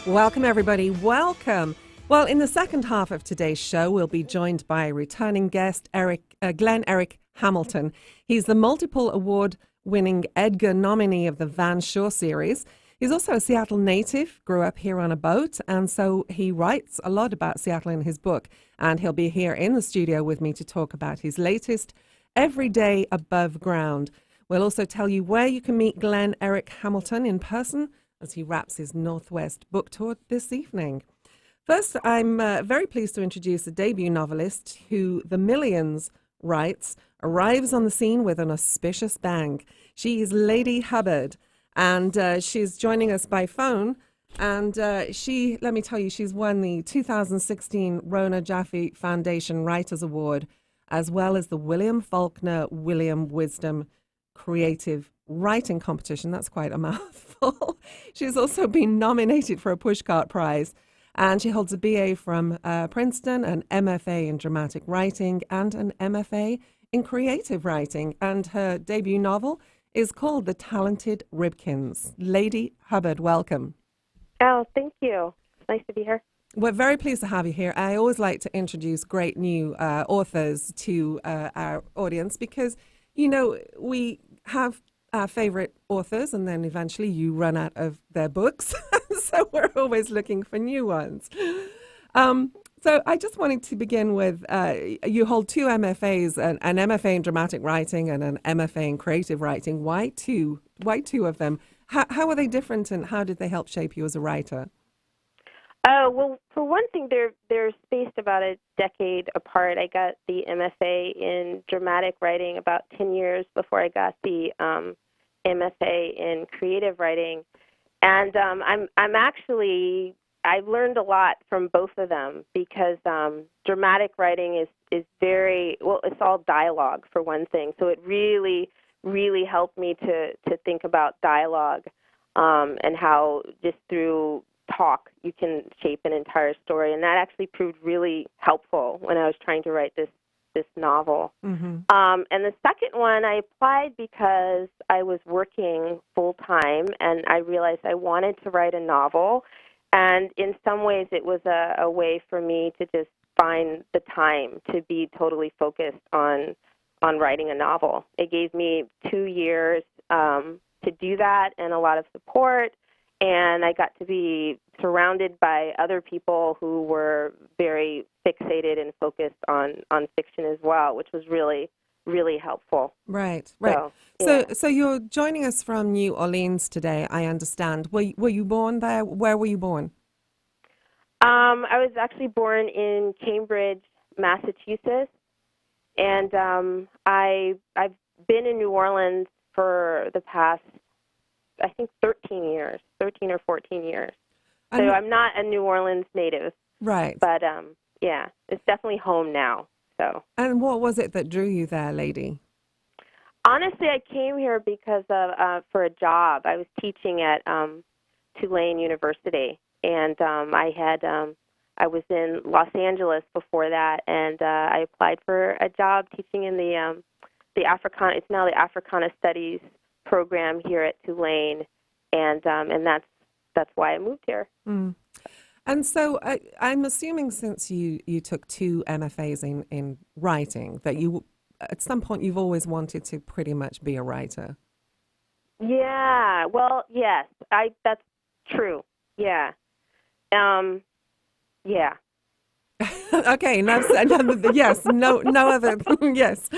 Welcome, everybody. Welcome. Well, in the second half of today's show, we'll be joined by returning guest Glen Erik Hamilton. He's the multiple award-winning Edgar nominee of the Van Shore series. He's also a Seattle native, grew up here on a boat, and so he writes a lot about Seattle in his book. And he'll be here in the studio with me to talk about his latest, Every Day Above Ground. We'll also tell you where you can meet Glen Erik Hamilton in person as he wraps his Northwest book tour this evening. First, I'm very pleased to introduce a debut novelist who The Millions writes arrives on the scene with an auspicious bang. She is Ladee Hubbard, and she's joining us by phone. And let me tell you, she's won the 2016 Rona Jaffe Foundation Writers Award, as well as the William Faulkner William Wisdom Creative Writing Competition. That's quite a mouthful. She's also been nominated for a Pushcart Prize, and she holds a BA from Princeton, an MFA in Dramatic Writing, and an MFA in Creative Writing. And her debut novel is called The Talented Ribkins. Ladee Hubbard, welcome. Oh, thank you. It's nice to be here. We're very pleased to have you here. I always like to introduce great new authors to our audience because, you know, we have our favorite authors and then eventually you run out of their books. So we're always looking for new ones. So I just wanted to begin with, you hold two MFAs, an MFA in dramatic writing and an MFA in creative writing. Why two? Why two of them? How are they different and how did they help shape you as a writer? Well, for one thing, they're spaced about a decade apart. I got the MFA in dramatic writing about 10 years before I got the MFA in creative writing. And I've learned a lot from both of them because dramatic writing is very, well, it's all dialogue for one thing. So it really, really helped me to think about dialogue and how just through talk you can shape an entire story. And that actually proved really helpful when I was trying to write this novel. Mm-hmm. And the second one, I applied because I was working full-time and I realized I wanted to write a novel. And in some ways it was a way for me to just find the time to be totally focused on writing a novel. It gave me 2 years to do that and a lot of support. And I got to be surrounded by other people who were very fixated and focused on fiction as well, which was really, really helpful. Right. So you're joining us from New Orleans today, I understand. Were you born there? Where were you born? I was actually born in Cambridge, Massachusetts. And I've been in New Orleans for the past, I think, 13 or 14 years. So I'm not a New Orleans native. Right. But, yeah, it's definitely home now. So. And what was it that drew you there, Ladee? Honestly, I came here because of for a job. I was teaching at Tulane University, and I was in Los Angeles before that, and I applied for a job teaching in the Africana. It's now the Africana Studies program here at Tulane, and that's why I moved here. Mm. And so I'm assuming since you took two MFAs in writing that you at some point you've always wanted to pretty much be a writer. Yeah. Well, yes. That's true. Yeah. Yeah. Okay. Yes. No other. Yes.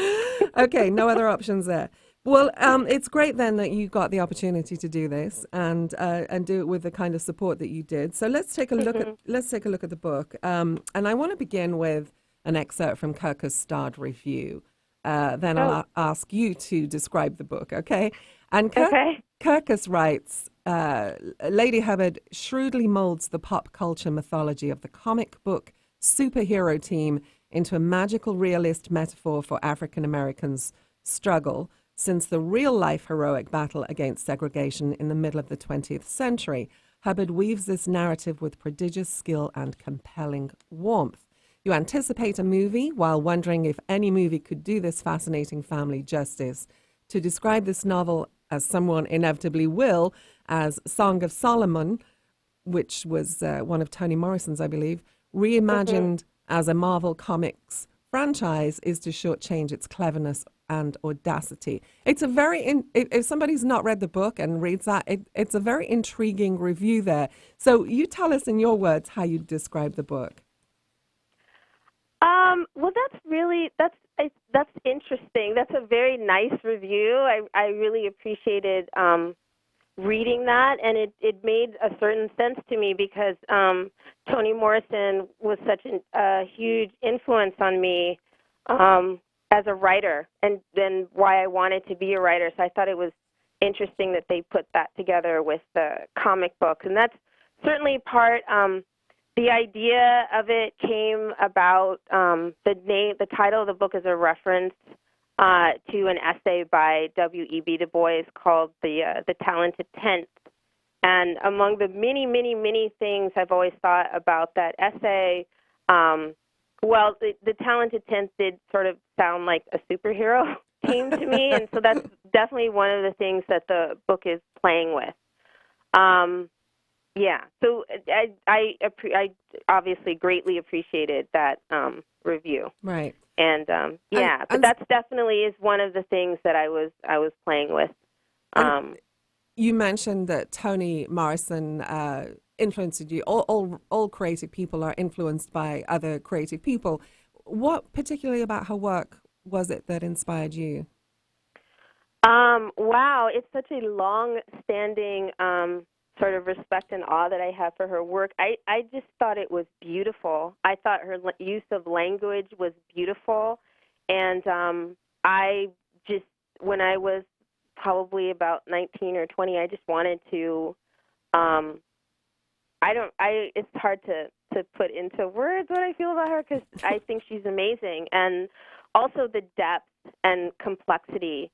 Okay. No other options there. Well, it's great then that you got the opportunity to do this and do it with the kind of support that you did. So let's take a look at the book. And I want to begin with an excerpt from Kirkus starred review. Then I'll ask you to describe the book, okay? And Kirkus writes, Ladee Hubbard shrewdly molds the pop culture mythology of the comic book superhero team into a magical realist metaphor for African Americans' struggle since the real-life heroic battle against segregation in the middle of the 20th century. Hubbard weaves this narrative with prodigious skill and compelling warmth. You anticipate a movie while wondering if any movie could do this fascinating family justice. To describe this novel, as someone inevitably will, as Song of Solomon, which was one of Toni Morrison's, I believe, reimagined as a Marvel Comics franchise, is to shortchange its cleverness and audacity. It's a very, if somebody's not read the book and reads that, it's a very intriguing review there. So you tell us in your words how you describe the book. Well, that's interesting. That's a very nice review. I really appreciated reading that, and it made a certain sense to me because Toni Morrison was such a huge influence on me as a writer, and then why I wanted to be a writer. So I thought it was interesting that they put that together with the comic book, and that's certainly part. The idea of it came about the title of the book is a reference to an essay by W.E.B. Du Bois called The Talented Tenth. And among the many, many, many things I've always thought about that essay, the Talented Tenth did sort of sound like a superhero team to me, and so that's definitely one of the things that the book is playing with. Yeah, so I obviously greatly appreciated that review. Right. And but that's definitely is one of the things that I was playing with. You mentioned that Toni Morrison influenced you. All creative people are influenced by other creative people. What particularly about her work was it that inspired you? Wow, it's such a long-standing sort of respect and awe that I have for her work. I just thought it was beautiful. I thought her use of language was beautiful, and I just, when I was probably about 19 or 20, I just wanted to, it's hard to put into words what I feel about her because I think she's amazing, and also the depth and complexity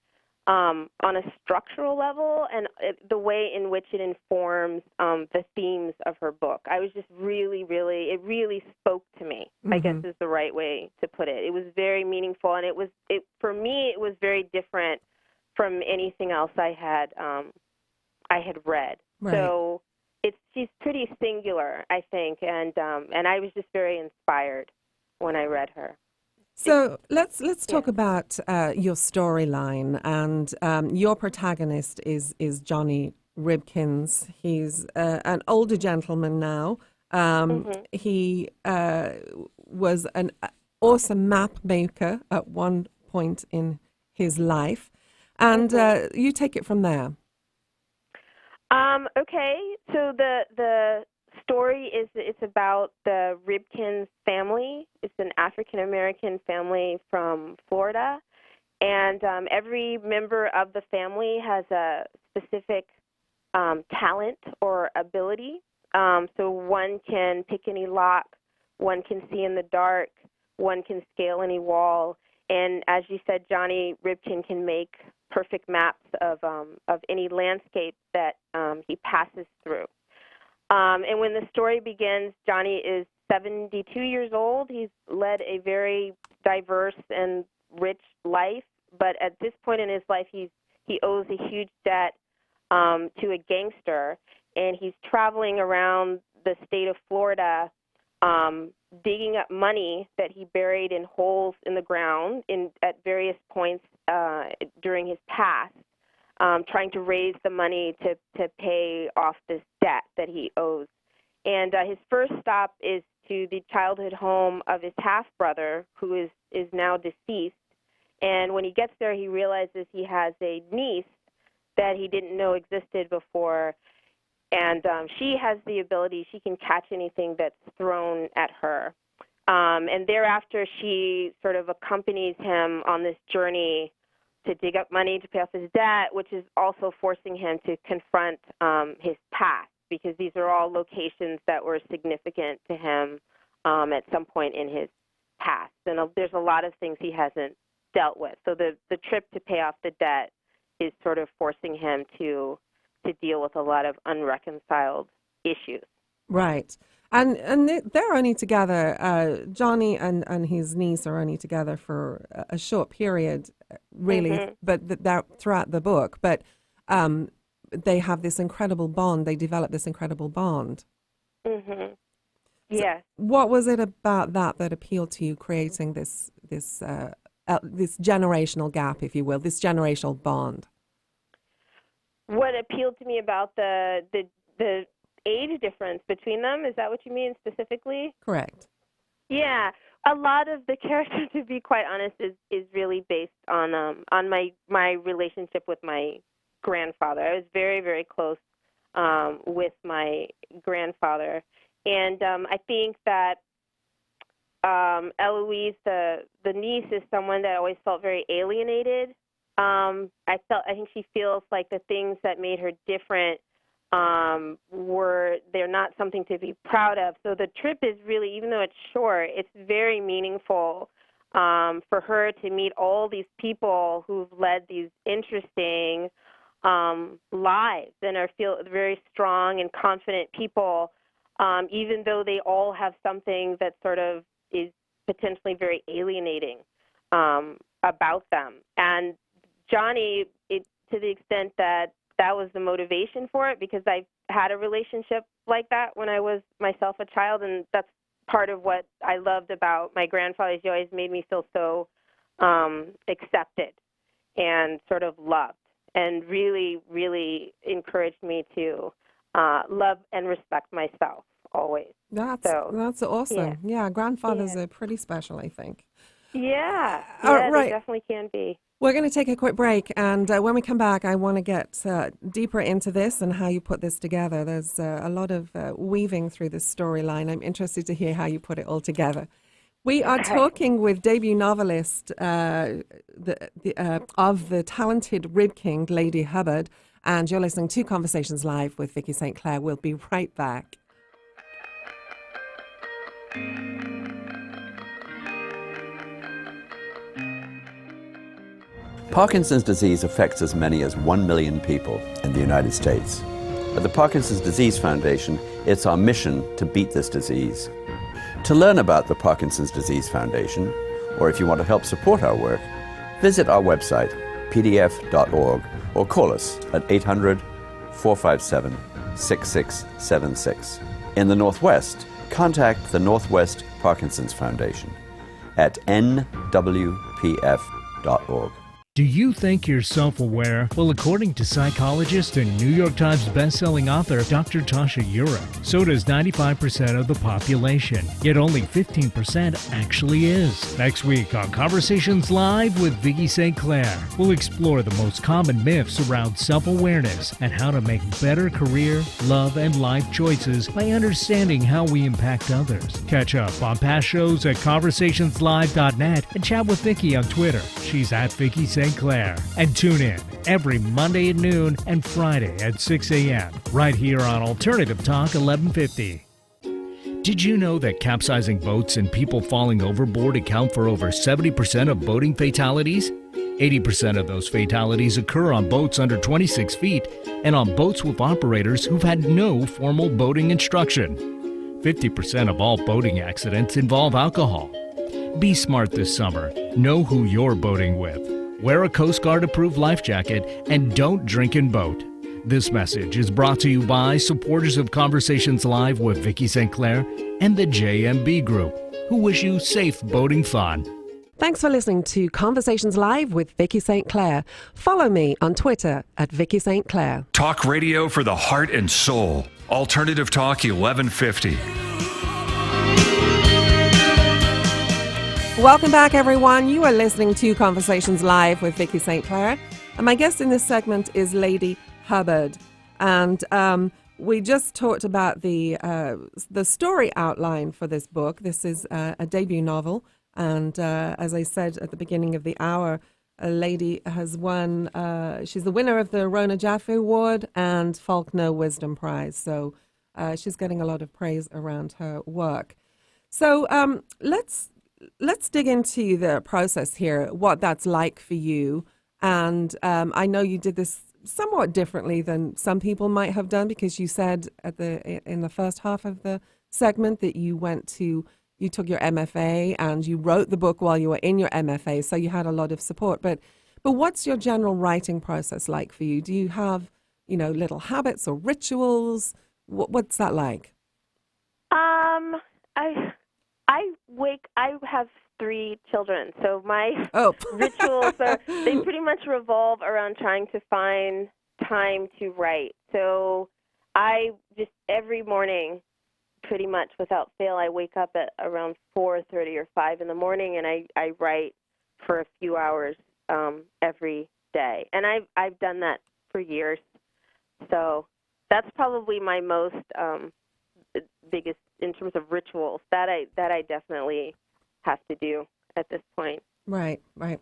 on a structural level, and the way in which it informs the themes of her book. I was just it really spoke to me, I guess is the right way to put it. It was very meaningful, and for me, it was very different from anything else I had read. Right. So she's pretty singular, I think, and I was just very inspired when I read her. So let's talk about your storyline, and your protagonist is Johnny Ribkins. He's an older gentleman now. He was an awesome map maker at one point in his life, and you take it from there. Okay, so the story it's about the Ribkins family. It's an African-American family from Florida, and every member of the family has a specific talent or ability. So one can pick any lock, one can see in the dark, one can scale any wall, and as you said, Johnny Ribkin can make perfect maps of any landscape that he passes through. And when the story begins, Johnny is 72 years old. He's led a very diverse and rich life, but at this point in his life, he owes a huge debt to a gangster, and he's traveling around the state of Florida, digging up money that he buried in holes in the ground at various points during his past. Trying to raise the money to pay off this debt that he owes. And his first stop is to the childhood home of his half-brother, who is now deceased. And when he gets there, he realizes he has a niece that he didn't know existed before. And she has the ability, she can catch anything that's thrown at her. And thereafter, she sort of accompanies him on this journey to dig up money to pay off his debt, which is also forcing him to confront his past, because these are all locations that were significant to him at some point in his past. And there's a lot of things he hasn't dealt with. So the trip to pay off the debt is sort of forcing him to deal with a lot of unreconciled issues. Right. And they're only together, Johnny and his niece are only together for a short period, really, but they're throughout the book. But they have this incredible bond. They develop this incredible bond. Mhm. Yes. What was it about that appealed to you, creating this generational gap, if you will, this generational bond? What appealed to me about the age difference between them, is that what you mean specifically? Correct. Yeah, a lot of the character, to be quite honest, is really based on my relationship with my grandfather. I was very, very close with my grandfather, and I think that Eloise, the niece, is someone that always felt very alienated. I think she feels like the things that made her different they're not something to be proud of. So the trip is really, even though it's short, it's very meaningful for her to meet all these people who've led these interesting lives and feel very strong and confident people, even though they all have something that sort of is potentially very alienating about them. And Johnny, to the extent that was the motivation for it, because I had a relationship like that when I was myself a child, and that's part of what I loved about my grandfather. He always made me feel so accepted and sort of loved, and really, really encouraged me to love and respect myself always. That's awesome. Yeah, grandfathers are pretty special, I think. Yeah, Right. They definitely can be. We're going to take a quick break, and when we come back, I want to get deeper into this and how you put this together. There's a lot of weaving through this storyline. I'm interested to hear how you put it all together. We are talking with debut novelist of the talented Rib King, Ladee Hubbard, and you're listening to Conversations Live with Vicki St. Clair. We'll be right back. Parkinson's disease affects as many as 1 million people in the United States. At the Parkinson's Disease Foundation, it's our mission to beat this disease. To learn about the Parkinson's Disease Foundation, or if you want to help support our work, visit our website, pdf.org, or call us at 800-457-6676. In the Northwest, contact the Northwest Parkinson's Foundation at nwpf.org. Do you think you're self-aware? Well, according to psychologist and New York Times bestselling author Dr. Tasha Eurich, so does 95% of the population. Yet only 15% actually is. Next week on Conversations Live with Vicki St. Clair, we'll explore the most common myths around self-awareness and how to make better career, love, and life choices by understanding how we impact others. Catch up on past shows at conversationslive.net and chat with Vicki on Twitter. She's at Vicki St. Clair. And tune in every Monday at noon and Friday at 6 a.m. right here on Alternative Talk 1150. Did you know that capsizing boats and people falling overboard account for over 70% of boating fatalities? 80% of those fatalities occur on boats under 26 feet and on boats with operators who've had no formal boating instruction. 50% of all boating accidents involve alcohol. Be smart this summer. Know who you're boating with. Wear a Coast Guard-approved life jacket and don't drink and boat. This message is brought to you by supporters of Conversations Live with Vicki St. Clair and the JMB Group, who wish you safe boating fun. Thanks for listening to Conversations Live with Vicki St. Clair. Follow me on Twitter at Vicki St. Clair. Talk radio for the heart and soul. Alternative Talk 1150. Welcome back, everyone. You are listening to Conversations Live with Vicki St. Clair. And my guest in this segment is Ladee Hubbard. And we just talked about the story outline for this book. This is a debut novel. And as I said at the beginning of the hour, Ladee has won, she's the winner of the Rona Jaffe Award and Faulkner Wisdom Prize. So she's getting a lot of praise around her work. So let's dig into the process here, what that's like for you. And I know you did this somewhat differently than some people might have done, because you said in the first half of the segment that you took your MFA and you wrote the book while you were in your MFA, so you had a lot of support. But what's your general writing process like for you? Do you have, little habits or rituals? What's that like? I have 3 children, so my Oh. rituals they pretty much revolve around trying to find time to write. So I just every morning, pretty much without fail, I wake up at around 4:30 or 5 in the morning, and I write for a few hours every day, and I've done that for years. So that's probably my most biggest in terms of rituals that I definitely have to do at this point. Right, right.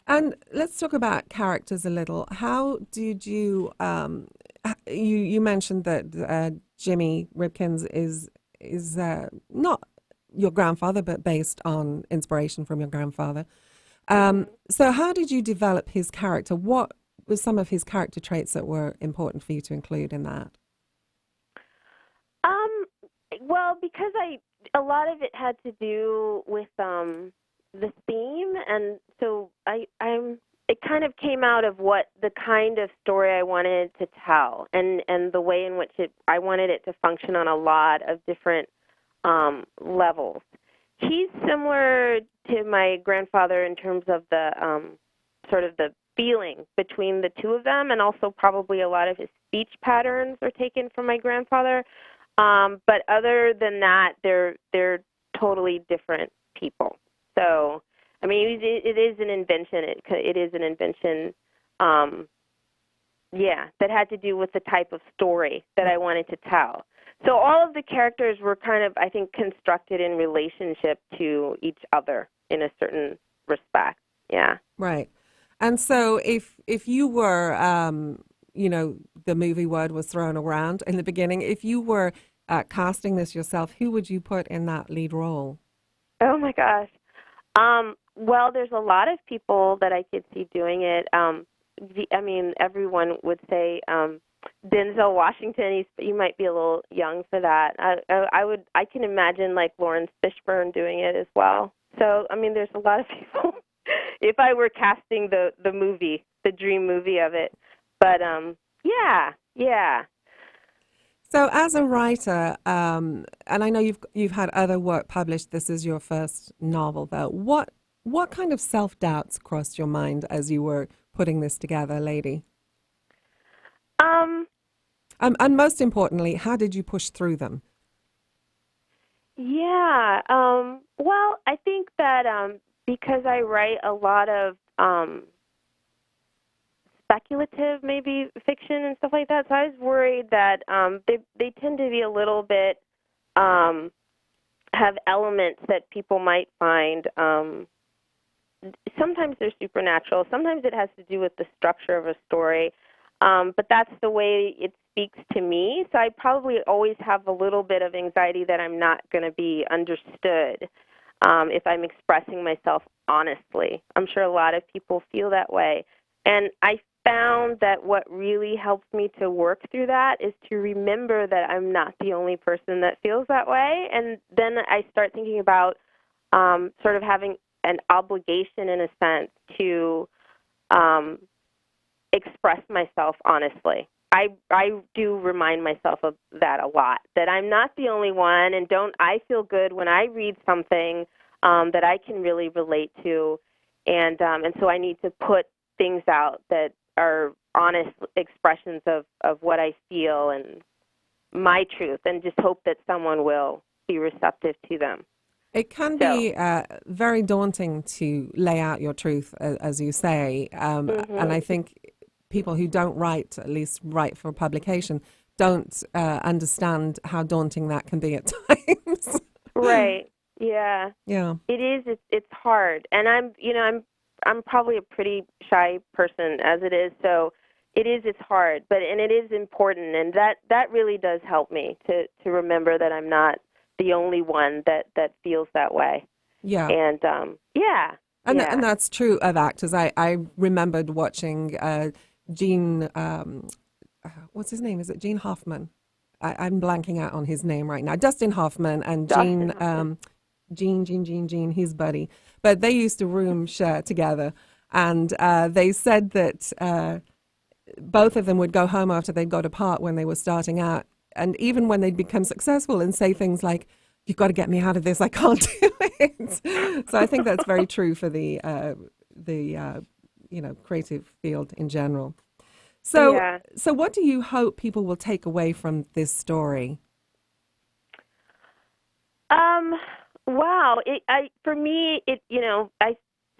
And let's talk about characters a little. How did you you mentioned that Jimmy Ripkins is not your grandfather, but based on inspiration from your grandfather. So how did you develop his character? What were some of his character traits that were important for you to include in that? Well, because a lot of it had to do with the theme, and so it kind of came out of what the kind of story I wanted to tell, and the way in which I wanted it to function on a lot of different levels. He's similar to my grandfather in terms of the sort of the feeling between the two of them, and also probably a lot of his speech patterns are taken from my grandfather. But other than that, they're totally different people. So, I mean, it is an invention. It is an invention, that had to do with the type of story that I wanted to tell. So all of the characters were kind of, I think, constructed in relationship to each other in a certain respect. Yeah. Right. And so if you were, the movie word was thrown around in the beginning, if you were casting this yourself, who would you put in that lead role? Oh, my gosh. Well, there's a lot of people that I could see doing it. Everyone would say Denzel Washington. You might be a little young for that. I can imagine like Lawrence Fishburne doing it as well. So, I mean, there's a lot of people. If I were casting the movie, the dream movie of it, but yeah. So, as a writer, and I know you've had other work published. This is your first novel, though. What kind of self-doubts crossed your mind as you were putting this together, Ladee? And most importantly, how did you push through them? Yeah. Well, I think that because I write a lot of speculative, maybe fiction and stuff like that, so I was worried that they tend to be a little bit have elements that people might find. Sometimes they're supernatural. Sometimes it has to do with the structure of a story. But that's the way it speaks to me. So I probably always have a little bit of anxiety that I'm not going to be understood if I'm expressing myself honestly. I'm sure a lot of people feel that way. And I found that what really helps me to work through that is to remember that I'm not the only person that feels that way. And then I start thinking about sort of having an obligation, in a sense, to express myself honestly. I do remind myself of that a lot, that I'm not the only one, and I feel good when I read something that I can really relate to, and so I need to put things out that are honest expressions of what I feel and my truth, and just hope that someone will be receptive to them. It can be very daunting to lay out your truth, as you say, and I think people who don't write, at least write for publication, don't understand how daunting that can be at times. Right. Yeah. Yeah. It is. It's hard, and I'm probably a pretty shy person as it is, so it's hard, and it is important, and that really does help me to remember that I'm not the only one that feels that way. Yeah. And And that's true of actors. I remembered watching Gene, what's his name? Is it Gene Hoffman? I'm blanking out on his name right now. Dustin Hoffman and Gene, his buddy. But they used to room share together. And they said that both of them would go home after they'd got apart when they were starting out. And even when they'd become successful and say things like, you've got to get me out of this. I can't do it. So I think that's very true for the creative field in general. So, so what do you hope people will take away from this story? Wow. For me, I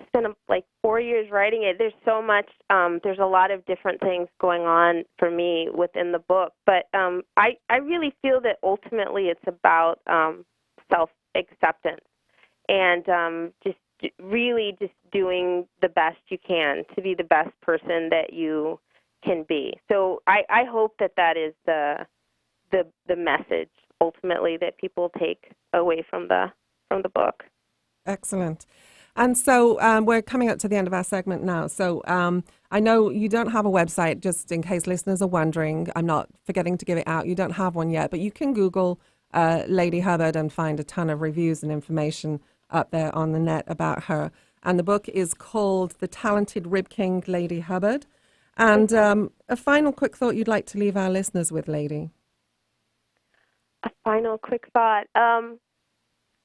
spent like 4 years writing it. There's so much, there's a lot of different things going on for me within the book. But I really feel that ultimately it's about self-acceptance and just doing the best you can to be the best person that you can be. So I hope that is the message ultimately that people take away from the book. Excellent. And so we're coming up to the end of our segment now. So I know you don't have a website, just in case listeners are wondering. I'm not forgetting to give it out. You don't have one yet, but you can Google Ladee Hubbard and find a ton of reviews and information up there on the net about her. And the book is called The Talented Rib King, Ladee Hubbard. And a final quick thought you'd like to leave our listeners with, Ladee? A final quick thought.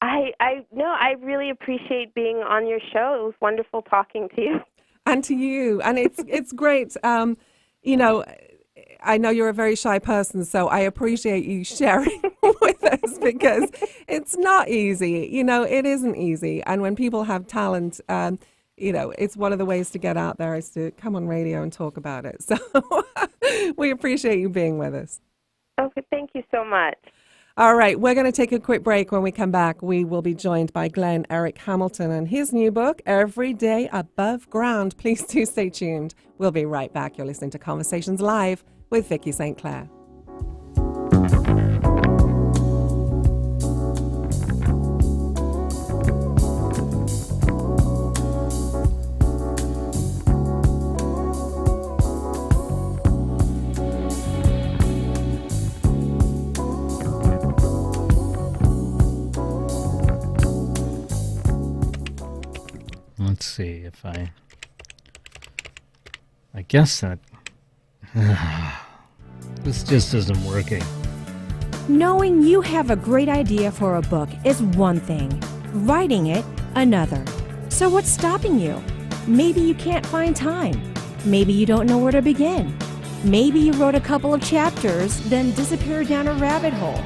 I really appreciate being on your show. It was wonderful talking to you. And to you. And it's great. I know you're a very shy person, so I appreciate you sharing with us because it's not easy. It isn't easy. And when people have talent, it's one of the ways to get out there is to come on radio and talk about it. So we appreciate you being with us. Okay, thank you so much. All right, we're going to take a quick break. When we come back, we will be joined by Glen Erik Hamilton and his new book, Every Day Above Ground. Please do stay tuned. We'll be right back. You're listening to Conversations Live with Vicki St. Clair. Let's see if I guess that this just isn't working. Knowing you have a great idea for a book is one thing, writing it another. So what's stopping you? Maybe you can't find time. Maybe you don't know where to begin. Maybe you wrote a couple of chapters, then disappeared down a rabbit hole.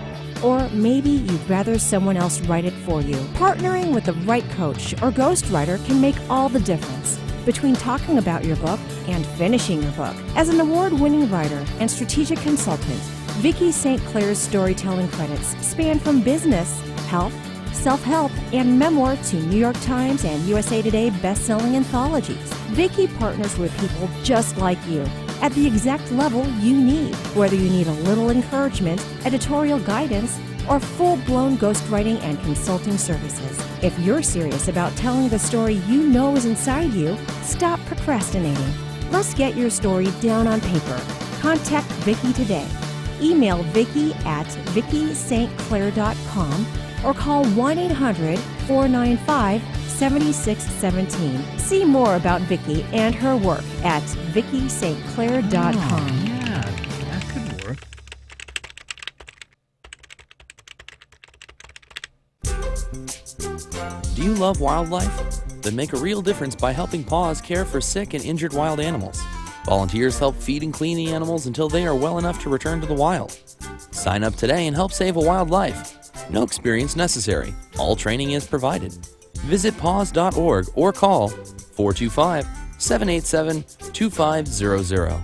Or maybe you'd rather someone else write it for you. Partnering with the right coach or ghostwriter can make all the difference between talking about your book and finishing your book. As an award-winning writer and strategic consultant, Vicki St. Clair's storytelling credits span from business, health, self-help, and memoir to New York Times and USA Today best-selling anthologies. Vicki partners with people just like you at the exact level you need, whether you need a little encouragement, editorial guidance, or full-blown ghostwriting and consulting services. If you're serious about telling the story you know is inside you, stop procrastinating. Let's get your story down on paper. Contact Vicki today. Email Vicki at VickiSt.Clair.com or call 1-800-495-7617. See more about Vicki and her work at VickiSt.Clair.com. Oh, yeah, that could work. Do you love wildlife? Then make a real difference by helping Paws care for sick and injured wild animals. Volunteers help feed and clean the animals until they are well enough to return to the wild. Sign up today and help save a wild life. No experience necessary. All training is provided. Visit paws.org or call 425-787-2500.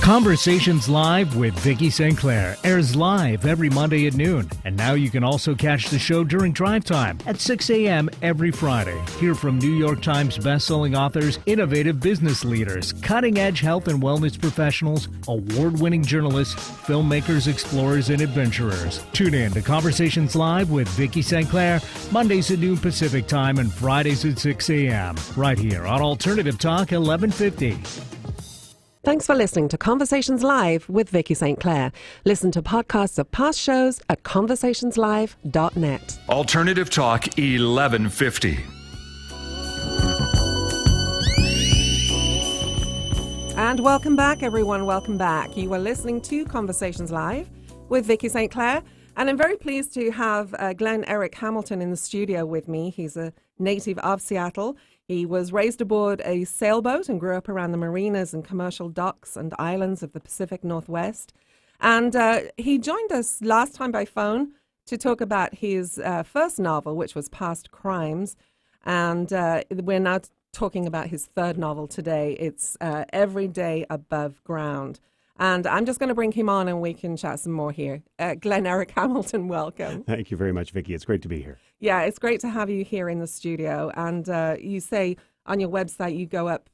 Conversations Live with Vicki St. Clair airs live every Monday at noon. And now you can also catch the show during drive time at 6 a.m. every Friday. Hear from New York Times bestselling authors, innovative business leaders, cutting-edge health and wellness professionals, award-winning journalists, filmmakers, explorers, and adventurers. Tune in to Conversations Live with Vicki St. Clair, Mondays at noon Pacific Time and Fridays at 6 a.m. right here on Alternative Talk 1150. Thanks for listening to Conversations Live with Vicki St. Clair. Listen to podcasts of past shows at conversationslive.net. Alternative Talk 1150. And welcome back, everyone. Welcome back. You are listening to Conversations Live with Vicki St. Clair. And I'm very pleased to have Glen Erik Hamilton in the studio with me. He's a native of Seattle. He was raised aboard a sailboat and grew up around the marinas and commercial docks and islands of the Pacific Northwest. And he joined us last time by phone to talk about his first novel, which was Past Crimes. And we're now talking about his third novel today. It's Every Day Above Ground. And I'm just going to bring him on and we can chat some more here. Glen Erik Hamilton, welcome. Thank you very much, Vicki. It's great to be here. Yeah, it's great to have you here in the studio. And you say on your website you go up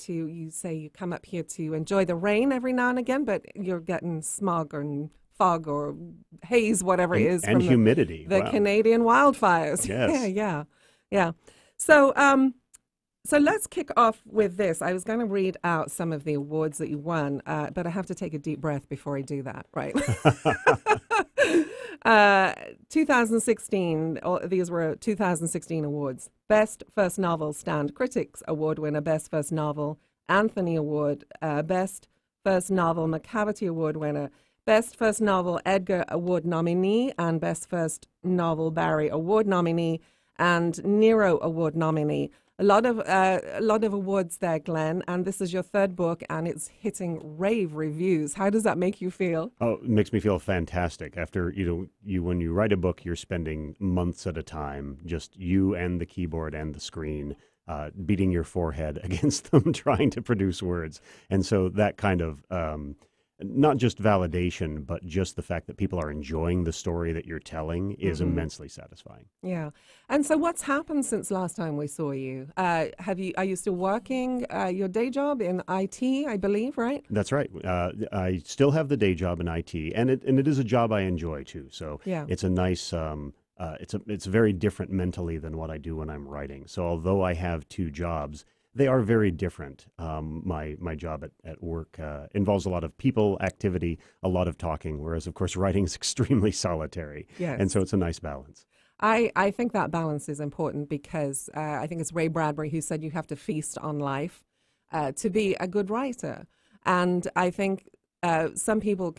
you come up here to enjoy the rain every now and again, but you're getting smog and fog or haze, whatever it is. And from humidity. The Wow. Canadian wildfires. Yes. Yeah. So let's kick off with this. I was going to read out some of the awards that you won, but I have to take a deep breath before I do that, right? 2016, these were 2016 awards. Best First Novel, Stand Critics Award winner. Best First Novel, Anthony Award. Best First Novel, McCavity Award winner. Best First Novel, Edgar Award nominee, and Best First Novel, Barry Award nominee, and Nero Award nominee. A lot of awards there, Glen, and this is your third book, and it's hitting rave reviews. How does that make you feel? Oh, it makes me feel fantastic. After, when you write a book, you're spending months at a time, just you and the keyboard and the screen, beating your forehead against them, trying to produce words. And so that kind of, not just validation, but just the fact that people are enjoying the story that you're telling is immensely satisfying. Yeah. And so what's happened since last time we saw you? Are you still working your day job in IT, I believe, right? That's right. I still have the day job in IT, and it is a job I enjoy too. So Yeah. it's a nice, it's very different mentally than what I do when I'm writing. So although I have two jobs, they are very different. My job at work involves a lot of people activity, a lot of talking, whereas, of course, writing is extremely solitary. Yes. And so it's a nice balance. I think that balance is important because I think it's Ray Bradbury who said you have to feast on life to be a good writer. And I think some people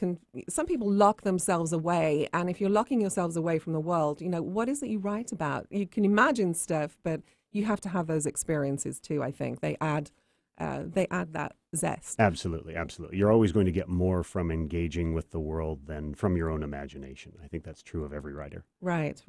lock themselves away. And if you're locking yourselves away from the world, what is it you write about? You can imagine stuff, but you have to have those experiences too, I think. They add that zest. Absolutely, absolutely. You're always going to get more from engaging with the world than from your own imagination. I think that's true of every writer. Right.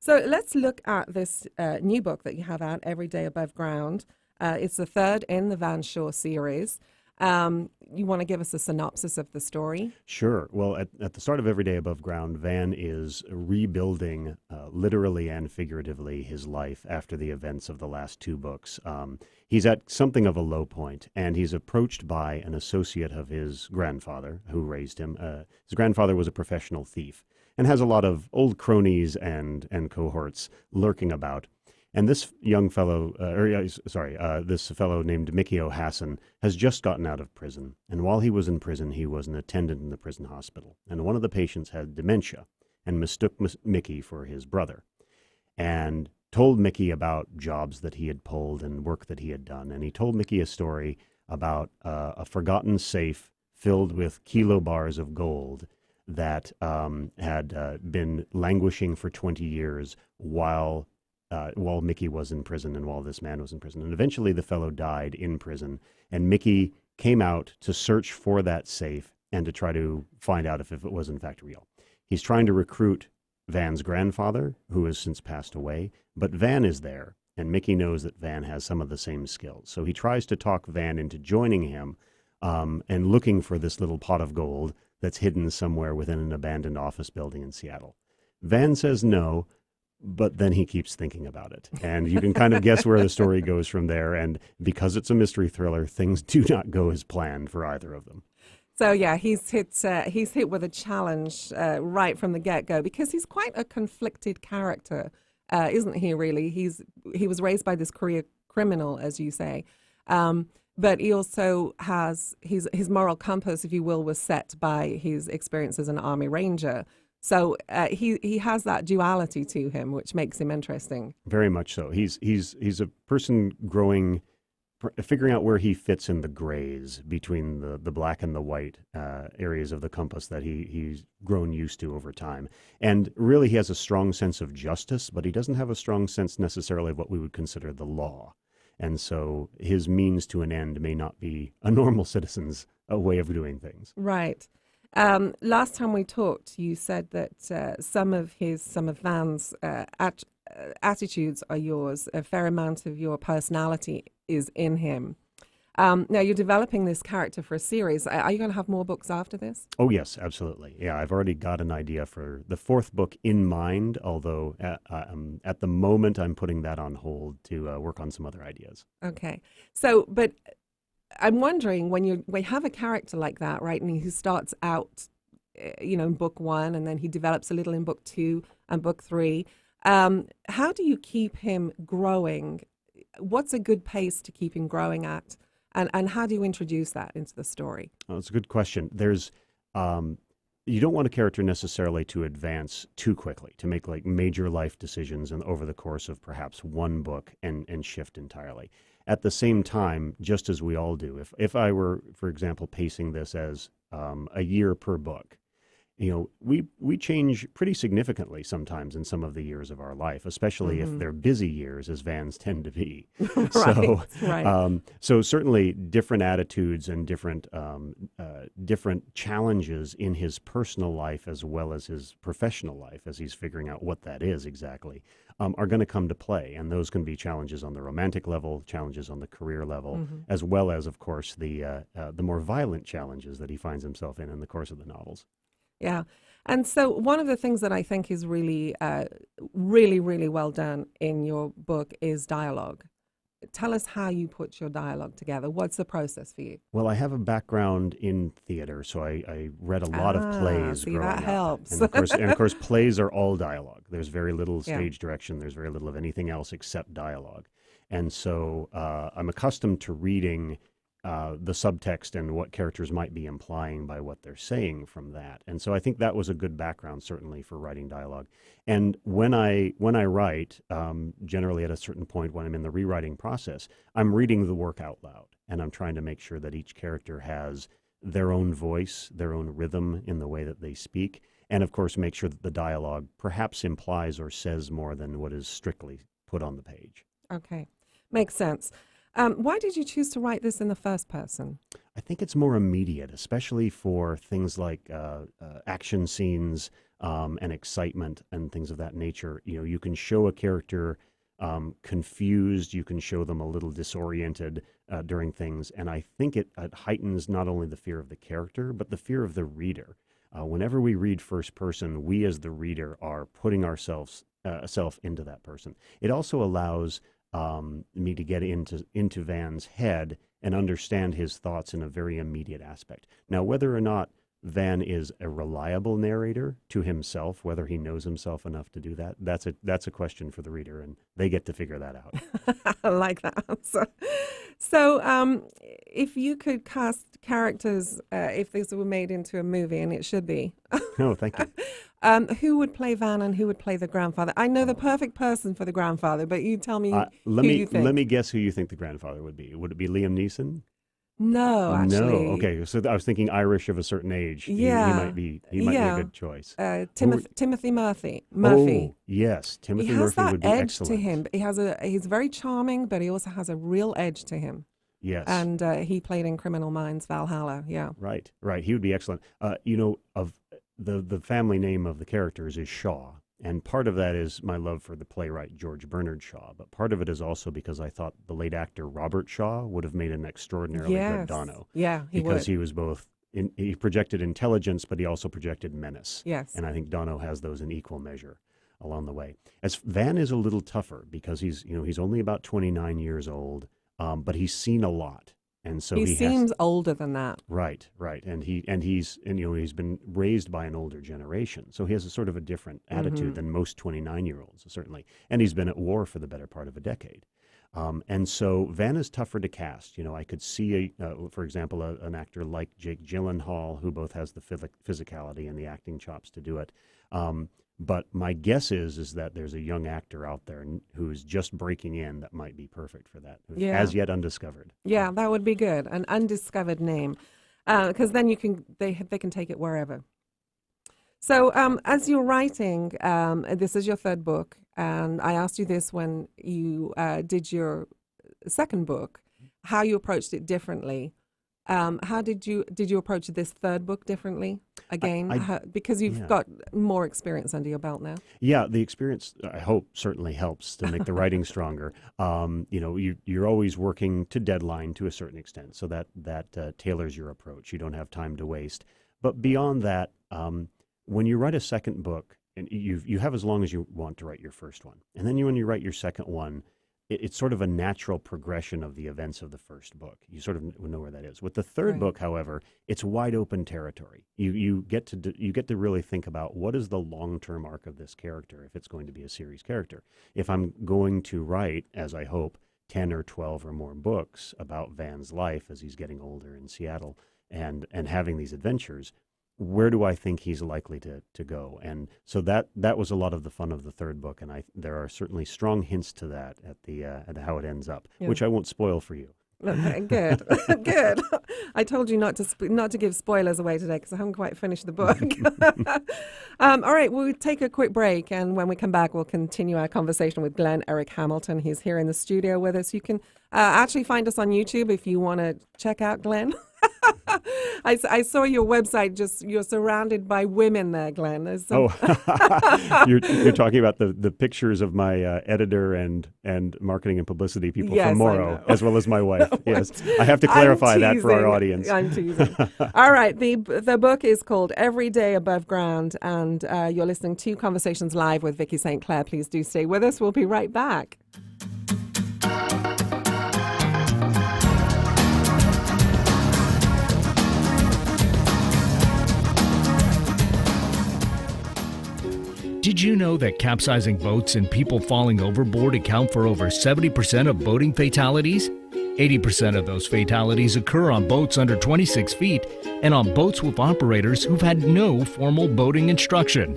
So let's look at this new book that you have out, Every Day Above Ground. It's the third in the Van Shaw series. You want to give us a synopsis of the story? Sure. Well, at the start of Every Day Above Ground, Van is rebuilding, literally and figuratively, his life after the events of the last two books. He's at something of a low point, and he's approached by an associate of his grandfather who raised him. His grandfather was a professional thief and has a lot of old cronies and cohorts lurking about. And this young fellow, this fellow named Mickey O'Hasson has just gotten out of prison. And while he was in prison, he was an attendant in the prison hospital. And one of the patients had dementia and mistook Mickey for his brother and told Mickey about jobs that he had pulled and work that he had done. And he told Mickey a story about a forgotten safe filled with kilo bars of gold that had been languishing for 20 years while Mickey was in prison and while this man was in prison. And eventually the fellow died in prison, and Mickey came out to search for that safe and to try to find out if it was in fact real. He's trying to recruit Van's grandfather, who has since passed away, but Van is there, and Mickey knows that Van has some of the same skills. So he tries to talk Van into joining him and looking for this little pot of gold that's hidden somewhere within an abandoned office building in Seattle. Van says no, but then he keeps thinking about it. And you can kind of guess where the story goes from there. And because it's a mystery thriller, things do not go as planned for either of them. So yeah, he's hit with a challenge right from the get-go because he's quite a conflicted character, isn't he? Really, he was raised by this career criminal, as you say, but he also has his moral compass, if you will, was set by his experience as an Army Ranger. So he has that duality to him, which makes him interesting. Very much so. He's a person growing figuring out where he fits in the grays between the black and the white areas of the compass that he's grown used to over time. And really, he has a strong sense of justice, but he doesn't have a strong sense necessarily of what we would consider the law. And so his means to an end may not be a normal citizen's way of doing things. Right. Last time we talked, you said that some of Van's attitudes are yours. A fair amount of your personality is in him. Now, you're developing this character for a series. Are you going to have more books after this? Oh, yes, absolutely. Yeah, I've already got an idea for the fourth book in mind, although at the moment I'm putting that on hold to work on some other ideas. Okay. So, but I'm wondering, when you have a character like that, right, and he starts out, in book 1, and then he develops a little in book 2 and book 3, how do you keep him growing? What's a good pace to keep him growing at? And how do you introduce that into the story? Oh, that's a good question. There's, you don't want a character necessarily to advance too quickly, to make like major life decisions over the course of perhaps one book and shift entirely. At the same time, just as we all do, if I were, for example, pacing this as a year per book, we change pretty significantly sometimes in some of the years of our life, especially if they're busy years, as Vans tend to be. Right. So certainly different attitudes and different challenges in his personal life as well as his professional life, as he's figuring out what that is exactly, are going to come to play. And those can be challenges on the romantic level, challenges on the career level, as well as, of course, the more violent challenges that he finds himself in the course of the novels. Yeah. And so one of the things that I think is really, really well done in your book is dialogue. Tell us how you put your dialogue together. What's the process for you? Well, I have a background in theater, so I read a lot of plays growing that up. helps. And of course, plays are all dialogue. There's very little stage direction. There's very little of anything else except dialogue. And so I'm accustomed to reading the subtext and what characters might be implying by what they're saying from that. And so I think that was a good background, certainly, for writing dialogue. And when I write, generally at a certain point when I'm in the rewriting process, I'm reading the work out loud, and I'm trying to make sure that each character has their own voice, their own rhythm in the way that they speak, and of course make sure that the dialogue perhaps implies or says more than what is strictly put on the page. Okay. Makes sense. Why did you choose to write this in the first person? I think it's more immediate, especially for things like action scenes and excitement and things of that nature. You can show a character confused, you can show them a little disoriented during things, and I think it heightens not only the fear of the character, but the fear of the reader. Whenever we read first person, we as the reader are putting ourselves into that person. It also allows me to get into Van's head and understand his thoughts in a very immediate aspect. Now, whether or not Van is a reliable narrator to himself, whether he knows himself enough to do that, that's a question for the reader, and they get to figure that out. I like that answer. So if you could cast characters, if this were made into a movie, and it should be. Oh, thank you. Who would play Van and who would play the grandfather? I know the perfect person for the grandfather, but you tell me Let who you think. Let me guess who you think the grandfather would be. Would it be Liam Neeson? No, actually. No. Okay, so I was thinking Irish of a certain age. Yeah. He might be a good choice. Timothy Murphy. Oh, yes, Timothy Murphy would be excellent. He has that edge to him. He's very charming, but he also has a real edge to him. Yes. And he played in Criminal Minds, Valhalla. Yeah. Right. He would be excellent. Of the family name of the characters is Shaw. And part of that is my love for the playwright George Bernard Shaw, but part of it is also because I thought the late actor Robert Shaw would have made an extraordinarily good Donno. Yeah, because he was both, he projected intelligence, but he also projected menace. Yes. And I think Donno has those in equal measure along the way. As Van is a little tougher because he's only about 29 years old, but he's seen a lot. And so he seems older than that. Right. And he's been raised by an older generation. So he has a sort of a different attitude than most 29-year-olds, certainly. And he's been at war for the better part of a decade. And so Van is tougher to cast. I could see, for example, an actor like Jake Gyllenhaal, who both has the physicality and the acting chops to do it. But my guess is that there's a young actor out there who's just breaking in that might be perfect for that, who's as yet undiscovered. Yeah, that would be good. An undiscovered name, because then they can take it wherever. So as you're writing, this is your third book, and I asked you this when you did your second book, how you approached it differently. How did you approach this third book differently? Again, because you've got more experience under your belt now. Yeah, the experience, I hope, certainly helps to make the writing stronger. You're always working to deadline to a certain extent, so that tailors your approach. You don't have time to waste. But beyond that, when you write a second book, and you have as long as you want to write your first one, and then when you write your second one, it's sort of a natural progression of the events of the first book. You sort of know where that is. With the third book, however, it's wide open territory. You get to really think about what is the long-term arc of this character if it's going to be a series character. If I'm going to write, as I hope, 10 or 12 or more books about Van's life as he's getting older in Seattle and having these adventures, where do I think he's likely to go? And so that was a lot of the fun of the third book, and there are certainly strong hints to that at how it ends up, which I won't spoil for you. Okay, good, good. I told you not to give spoilers away today because I haven't quite finished the book. All right, we'll take a quick break, and when we come back, we'll continue our conversation with Glen Erik Hamilton. He's here in the studio with us. You can actually find us on YouTube if you want to check out Glen. I saw your website. You're surrounded by women there, Glen. You're talking about the pictures of my editor and marketing and publicity people from Morrow, as well as my wife. Yes, I have to clarify that for our audience. I'm teasing. All right, the book is called Every Day Above Ground, and you're listening to Conversations Live with Vicki St. Clair. Please do stay with us. We'll be right back. Did you know that capsizing boats and people falling overboard account for over 70% of boating fatalities? 80% of those fatalities occur on boats under 26 feet and on boats with operators who've had no formal boating instruction.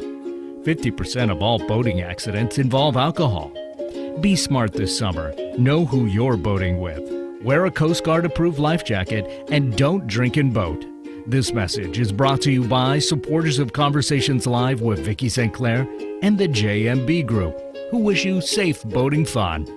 50% of all boating accidents involve alcohol. Be smart this summer. Know who you're boating with. Wear a Coast Guard approved life jacket and don't drink and boat. This message is brought to you by supporters of Conversations Live with Vicki St. Clair and the JMB Group, who wish you safe boating fun.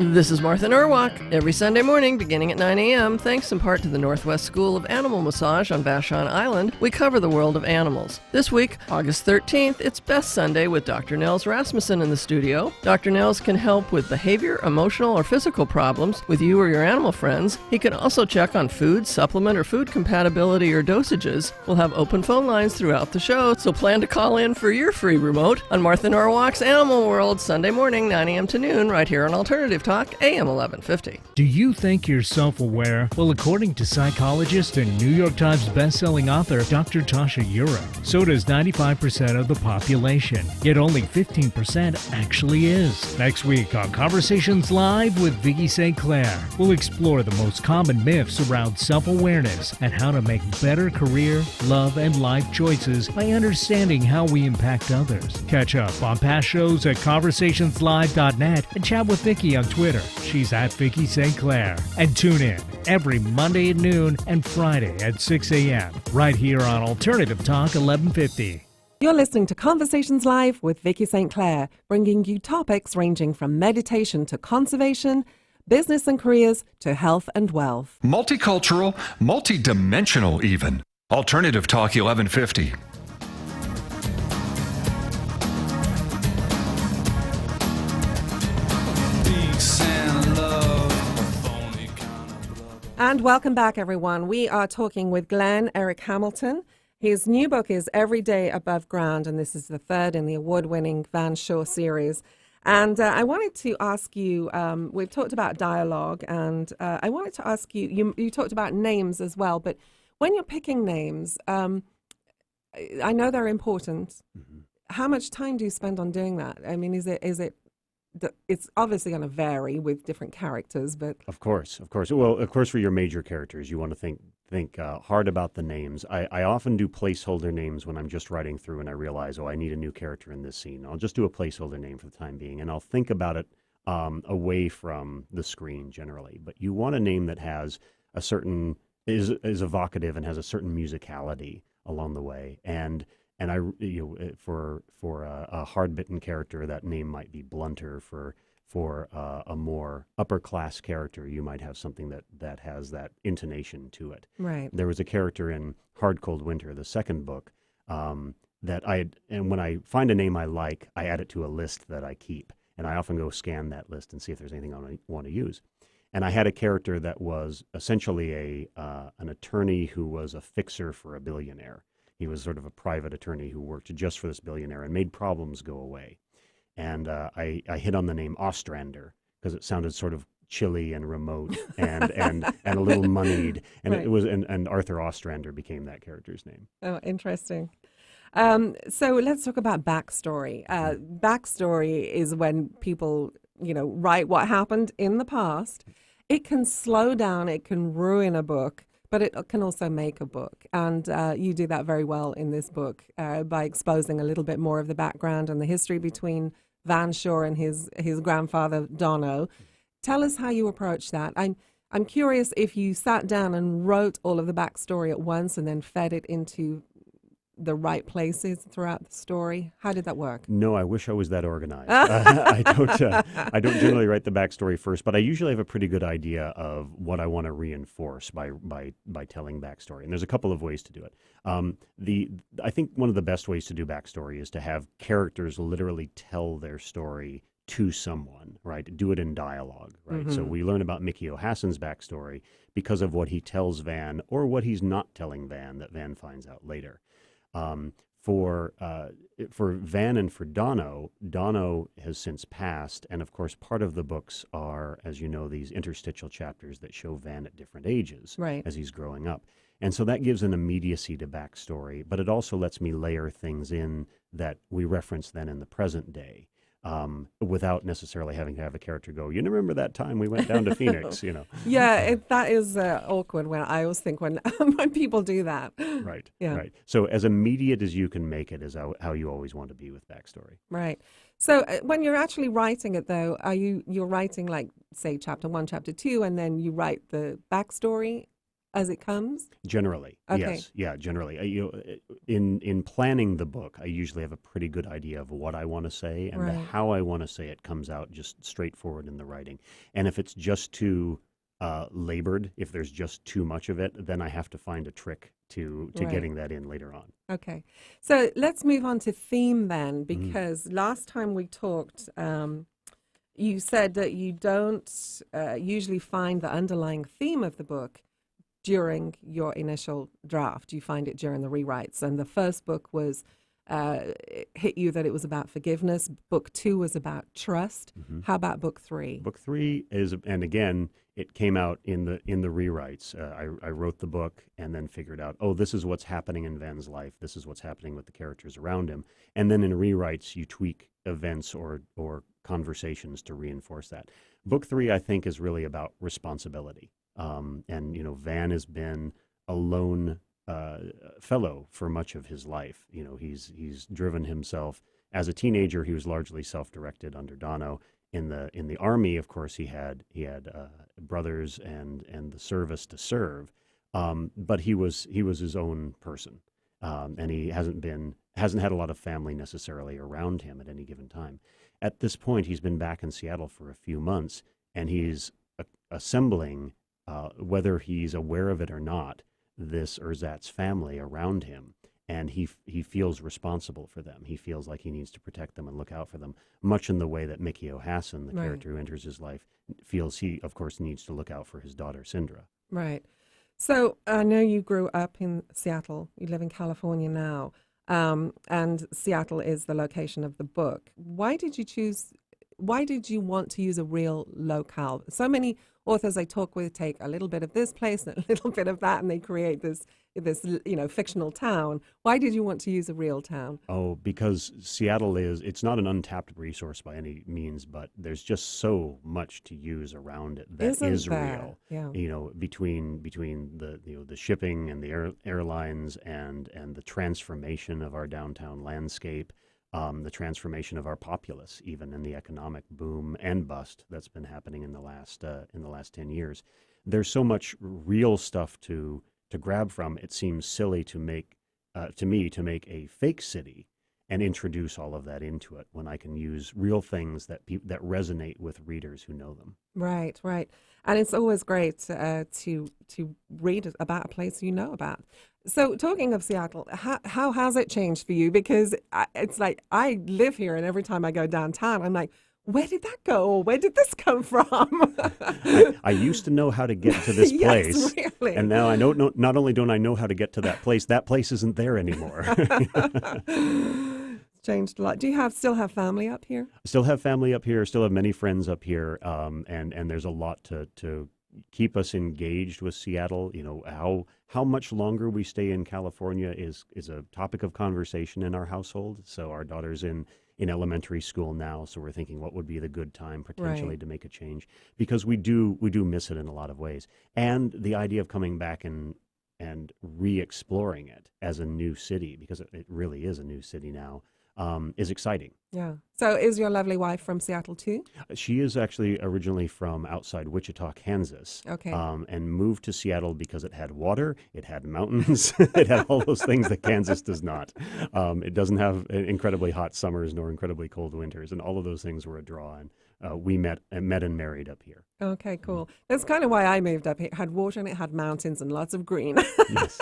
This is Martha Norwalk. Every Sunday morning, beginning at 9 a.m., thanks in part to the Northwest School of Animal Massage on Vashon Island, we cover the world of animals. This week, August 13th, it's Best Sunday with Dr. Nels Rasmussen in the studio. Dr. Nels can help with behavior, emotional, or physical problems with you or your animal friends. He can also check on food, supplement, or food compatibility or dosages. We'll have open phone lines throughout the show, so plan to call in for your free remote on Martha Norwalk's Animal World, Sunday morning, 9 a.m. to noon, right here on Alternative Talk, AM 1150. Do you think you're self-aware? Well, according to psychologist and New York Times bestselling author Dr. Tasha Eurich, so does 95% of the population. Yet only 15% actually is. Next week on Conversations Live with Vicki St. Clair, we'll explore the most common myths around self-awareness and how to make better career, love, and life choices by understanding how we impact others. Catch up on past shows at conversationslive.net and chat with Vicki on Twitter. She's at Vicki St. Clair. And tune in every Monday at noon and Friday at 6 a.m. right here on Alternative Talk 1150. You're listening to Conversations Live with Vicki St. Clair, bringing you topics ranging from meditation to conservation, business and careers to health and wealth. Multicultural, multidimensional even. Alternative Talk 1150. And welcome back, everyone. We are talking with Glen Erik Hamilton. His new book is Every Day Above Ground, and this is the third in the award-winning Van Shaw series. And I wanted to ask you, we've talked about dialogue, and I wanted to ask you, you talked about names as well, but when you're picking names, I know they're important. Mm-hmm. How much time do you spend on doing that? I mean, is it it's obviously going to vary with different characters, but of course. Well, of course, for your major characters, you want to think think hard about the names. I often do placeholder names when I'm just writing through and I realize, I need a new character in this scene. I'll just do a placeholder name for the time being, and I'll think about it away from the screen generally. But you want a name that has a certain, is evocative and has a certain musicality along the way. And for a hard-bitten character, that name might be blunter. For a more upper-class character, you might have something that has that intonation to it. Right. There was a character in Hard Cold Winter, the second book, and when I find a name I like, I add it to a list that I keep. And I often go scan that list and see if there's anything I want to use. And I had a character that was essentially an attorney who was a fixer for a billionaire. He was sort of a private attorney who worked just for this billionaire and made problems go away. And I hit on the name Ostrander because it sounded sort of chilly and remote and a little moneyed. And Right. it was and Arthur Ostrander became that character's name. Oh, interesting. So let's talk about backstory. Backstory is when people, write what happened in the past. It can slow down, it can ruin a book, but it can also make a book. And you do that very well in this book by exposing a little bit more of the background and the history between Van Shaw and his grandfather, Dono. Tell us how you approach that. I'm curious if you sat down and wrote all of the backstory at once and then fed it into the right places throughout the story. How did that work? No, I wish I was that organized. I don't generally write the backstory first, but I usually have a pretty good idea of what I want to reinforce by telling backstory. And there's a couple of ways to do it. I think one of the best ways to do backstory is to have characters literally tell their story to someone, right? Do it in dialogue, right? Mm-hmm. So we learn about Mickey O'Hassen's backstory because of what he tells Van or what he's not telling Van that Van finds out later. For Van and for Dono has since passed, and of course part of the books are, as you know, these interstitial chapters that show Van at different ages Right. as he's growing up. And so that gives an immediacy to backstory, but it also lets me layer things in that we reference then in the present day. Without necessarily having to have a character go, you remember that time we went down to Phoenix, Yeah, that is awkward when I always think when people do that. Right, Yeah. right. So as immediate as you can make it is how you always want to be with backstory. Right. So when you're actually writing it, though, you're writing like, say, chapter 1, chapter 2, and then you write the backstory as it comes? Generally, Okay. yes, yeah, generally. In planning the book, I usually have a pretty good idea of what I want to say, and Right. how I want to say it comes out just straightforward in the writing. And if it's just too labored, if there's just too much of it, then I have to find a trick to Right. getting that in later on. Okay. So let's move on to theme then, because last time we talked, you said that you don't usually find the underlying theme of the book during your initial draft. You find it during the rewrites. And the first book was, it hit you that it was about forgiveness. Book 2 was about trust. How about book 3? Book 3 is, and again, it came out in the rewrites. I wrote the book and then figured out, this is what's happening in Van's life. This is what's happening with the characters around him. And then in rewrites, you tweak events or conversations to reinforce that. Book 3, I think, is really about responsibility. And Van has been a lone fellow for much of his life. He's driven himself as a teenager. He was largely self-directed under Dono. In the army, of course, he had brothers and the service to serve, but he was his own person, and he hasn't had a lot of family necessarily around him at any given time. At this point, he's been back in Seattle for a few months, and he's assembling. Whether he's aware of it or not, this Erzatz family around him, and he feels responsible for them. He feels like he needs to protect them and look out for them, much in the way that Mickey O'Hassen, the Right. character who enters his life, feels he, of course, needs to look out for his daughter, Sindra. Right. So I know you grew up in Seattle. You live in California now. And Seattle is the location of the book. Why did you want to use a real locale? So many authors I talk with take a little bit of this place and a little bit of that, and they create this this fictional town. Why did you want to use a real town? Oh, because Seattle it's not an untapped resource by any means, but there's just so much to use around it that is real. Yeah. Between the shipping and the airlines and the transformation of our downtown landscape, the transformation of our populace, even in the economic boom and bust that's been happening in the last 10 years. There's so much real stuff to grab from. It seems silly to make a fake city and introduce all of that into it when I can use real things that resonate with readers who know them. Right. And it's always great to read about a place you know about. So talking of Seattle, how has it changed for you? Because it's like I live here, and every time I go downtown, I'm like, where did that go? Or where did this come from? I used to know how to get to this place, yes, really. And now I know. Not only don't I know how to get to that place isn't there anymore. It's changed a lot. Do you still have family up here? Still have family up here. Still have many friends up here, and there's a lot to keep us engaged with Seattle. How much longer we stay in California is a topic of conversation in our household. So our daughter's in elementary school now, so we're thinking what would be the good time potentially to make a change, because we do miss it in a lot of ways. And the idea of coming back and re-exploring it as a new city, because it really is a new city now, is exciting. Yeah. So is your lovely wife from Seattle too? She is actually originally from outside Wichita, Kansas. Okay. And moved to Seattle because it had water, it had mountains, it had all those things that Kansas does not. It doesn't have incredibly hot summers nor incredibly cold winters, and all of those things were a draw. And we met and married up here. Okay, cool. That's kind of why I moved up here. It had water and it had mountains and lots of green. Yes.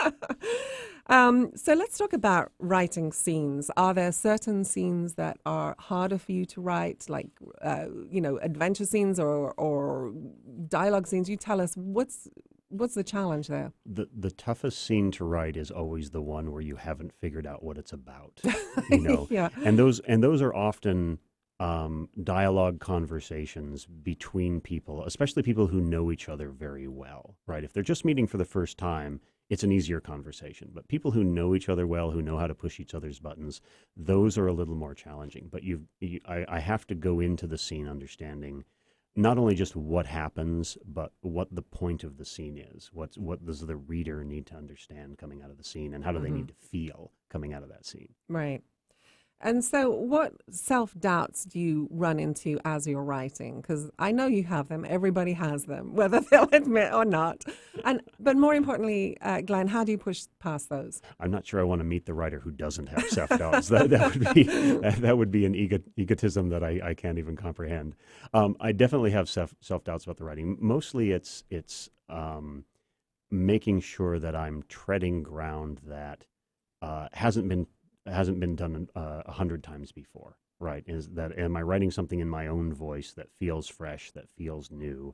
So let's talk about writing scenes. Are there certain scenes that are harder for you to write, like, adventure scenes or dialogue scenes? You tell us, what's the challenge there? The toughest scene to write is always the one where you haven't figured out what it's about. Yeah. And those are often dialogue conversations between people, especially people who know each other very well, right? If they're just meeting for the first time, it's an easier conversation. But people who know each other well, who know how to push each other's buttons, those are a little more challenging. But I have to go into the scene understanding not only just what happens, but what the point of the scene is. What does the reader need to understand coming out of the scene, and how do they need to feel coming out of that scene? Right. And so what self-doubts do you run into as you're writing? Because I know you have them. Everybody has them, whether they'll admit or not. But more importantly, Glen, how do you push past those? I'm not sure I want to meet the writer who doesn't have self-doubts. that would be an egotism that I can't even comprehend. I definitely have self-doubts about the writing. Mostly it's making sure that I'm treading ground that hasn't been done 100 times before, right? Am I writing something in my own voice that feels fresh, that feels new,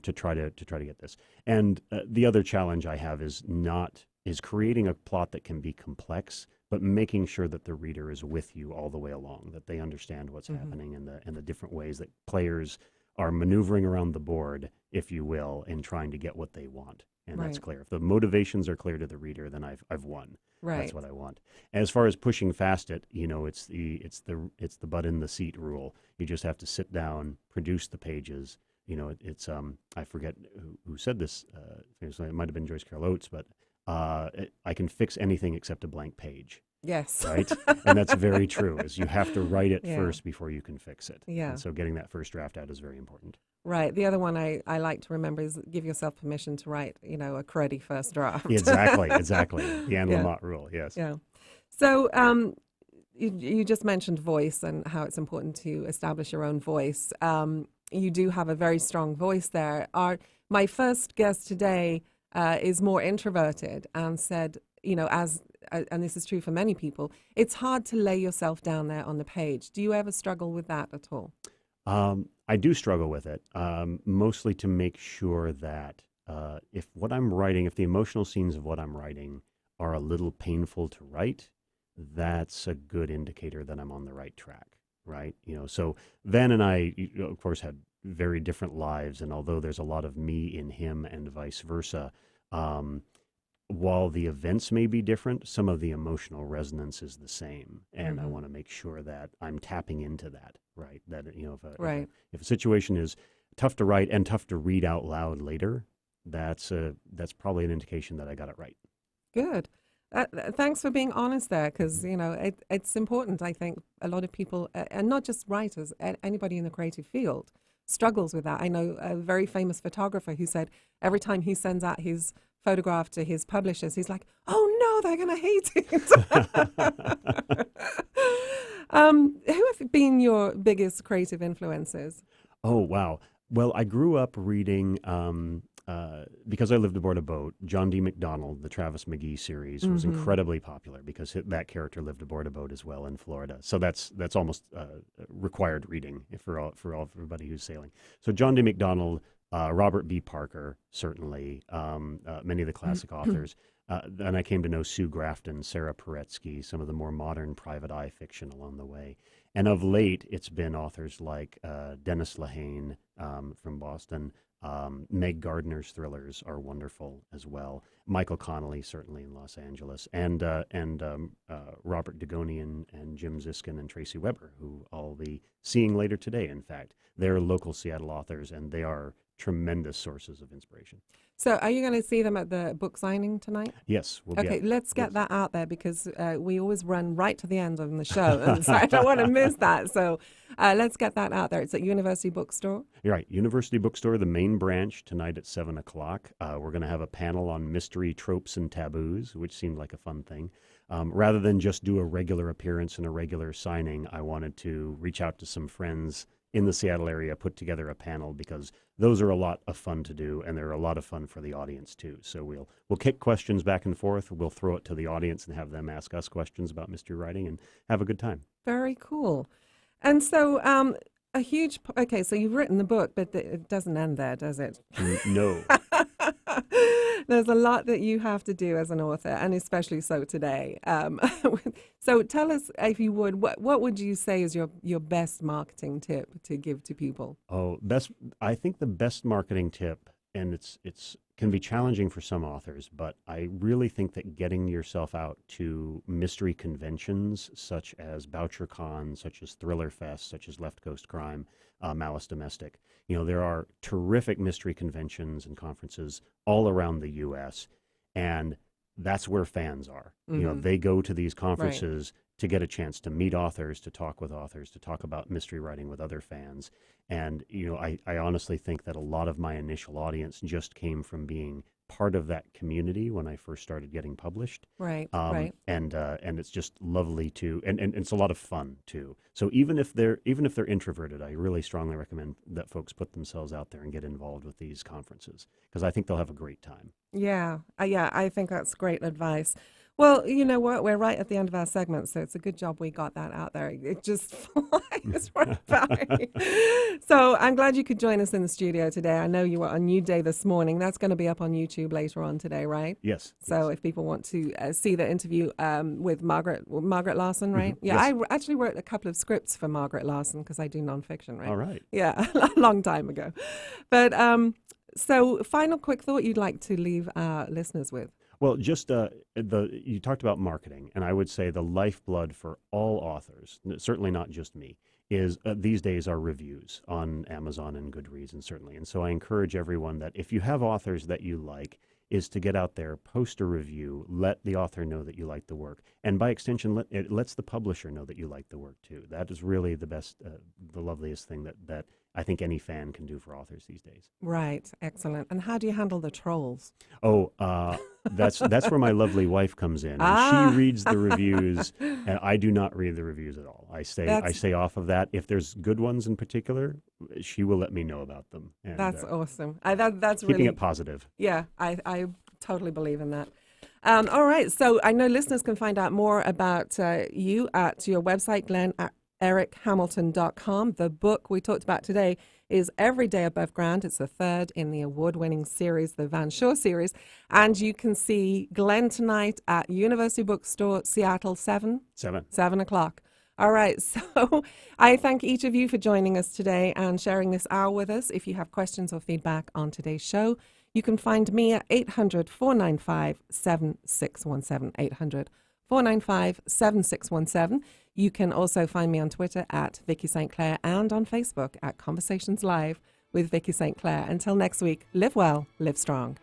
to try to get this? And the other challenge I have is creating a plot that can be complex, but making sure that the reader is with you all the way along, that they understand what's happening and the different ways that players are maneuvering around the board, if you will, in trying to get what they want. And that's clear. If the motivations are clear to the reader, then I've won. Right. That's what I want. As far as pushing fast it, it's the butt in the seat rule. You just have to sit down, produce the pages. It's I forget who said this. It might have been Joyce Carol Oates, but I can fix anything except a blank page. Yes. Right? And that's very true, is you have to write it first before you can fix it. Yeah. And so getting that first draft out is very important. Right. The other one I like to remember is give yourself permission to write, a cruddy first draft. Exactly. The Anne Lamott rule, yes. Yeah. So you just mentioned voice and how it's important to establish your own voice. You do have a very strong voice there. My first guest today is more introverted and said, and this is true for many people, it's hard to lay yourself down there on the page. Do you ever struggle with that at all? I do struggle with it, mostly to make sure that if the emotional scenes of what I'm writing are a little painful to write, that's a good indicator that I'm on the right track, right? So Van and I, of course, had very different lives, and although there's a lot of me in him and vice versa, while the events may be different, some of the emotional resonance is the same, and I want to make sure that I'm tapping into that, right? That if a situation is tough to write and tough to read out loud later, that's probably an indication that I got it right. Good. Thanks for being honest there, because it's important. I think a lot of people, and not just writers, anybody in the creative field, struggles with that. I know a very famous photographer who said every time he sends out his photograph to his publishers, he's like, "Oh no, they're going to hate it." Who have been your biggest creative influences? Oh, wow. Well, I grew up reading, because I lived aboard a boat, John D. McDonald, the Travis McGee series, was incredibly popular because that character lived aboard a boat as well in Florida. So that's almost required reading for everybody who's sailing. So John D. McDonald, Robert B. Parker, certainly, many of the classic authors. Then I came to know Sue Grafton, Sarah Paretsky, some of the more modern private eye fiction along the way. And of late, it's been authors like Dennis Lehane from Boston. Meg Gardner's thrillers are wonderful as well. Michael Connolly, certainly in Los Angeles, and Robert Degonian and Jim Ziskin and Tracy Weber, who I'll be seeing later today, in fact. They're local Seattle authors, and they are tremendous sources of inspiration. So are you going to see them at the book signing tonight? Yes. We'll okay, let's get that out there, because we always run right to the end of the show, and so I don't want to miss that. So let's get that out there. It's at University Bookstore. You're right. University Bookstore, the main branch, tonight at 7 o'clock. We're going to have a panel on mystery tropes and taboos, which seemed like a fun thing. Rather than just do a regular appearance and a regular signing, I wanted to reach out to some friends in the Seattle area, put together a panel, because those are a lot of fun to do, and they're a lot of fun for the audience too. So we'll kick questions back and forth. We'll throw it to the audience and have them ask us questions about mystery writing and have a good time. Very cool. And so so you've written the book, but it doesn't end there, does it? No. There's a lot that you have to do as an author, and especially so today. So tell us, if you would, what would you say is your best marketing tip to give to people? I think the best marketing tip, and it's can be challenging for some authors, but I really think that getting yourself out to mystery conventions such as BoucherCon, such as Thriller Fest, such as Left Coast Crime, Malice Domestic, there are terrific mystery conventions and conferences all around the U.S., and that's where fans are. They go to these conferences to get a chance to meet authors, to talk with authors, to talk about mystery writing with other fans. And, I honestly think that a lot of my initial audience just came from being part of that community when I first started getting published. Right. And it's just lovely and it's a lot of fun too. So even if they're introverted, I really strongly recommend that folks put themselves out there and get involved with these conferences, because I think they'll have a great time. Yeah, I think that's great advice. Well, you know what? We're right at the end of our segment, so it's a good job we got that out there. It just flies right by. So I'm glad you could join us in the studio today. I know you were on New Day this morning. That's going to be up on YouTube later on today, right? Yes. So if people want to see the interview with Margaret Larson, right? Mm-hmm. Yeah, Yes. I actually wrote a couple of scripts for Margaret Larson because I do nonfiction, right? All right. Yeah, a long time ago. But so final quick thought you'd like to leave our listeners with? Well, just you talked about marketing, and I would say the lifeblood for all authors, certainly not just me, is these days are reviews on Amazon and Goodreads, and certainly. And so I encourage everyone that if you have authors that you like, is to get out there, post a review, let the author know that you like the work, and by extension, it lets the publisher know that you like the work too. That is really the best, the loveliest thing that I think any fan can do for authors these days. Right, excellent. And how do you handle the trolls? Oh, that's where my lovely wife comes in. And she reads the reviews, and I do not read the reviews at all. I stay off of that. If there's good ones in particular, she will let me know about them. And, that's awesome. That's keeping really it positive. Yeah, I totally believe in that. All right, so I know listeners can find out more about you at your website, Glen, at erikhamilton.com. The book we talked about today is Every Day Above Ground. It's the third in the award-winning series, the Van Shore series. And you can see Glen tonight at University Bookstore, Seattle, 7 o'clock. All right, so I thank each of you for joining us today and sharing this hour with us. If you have questions or feedback on today's show, you can find me at 800-495-7617, 800-495-7617. You can also find me on Twitter at Vicki St. Clair and on Facebook at Conversations Live with Vicki St. Clair. Until next week, live well, live strong.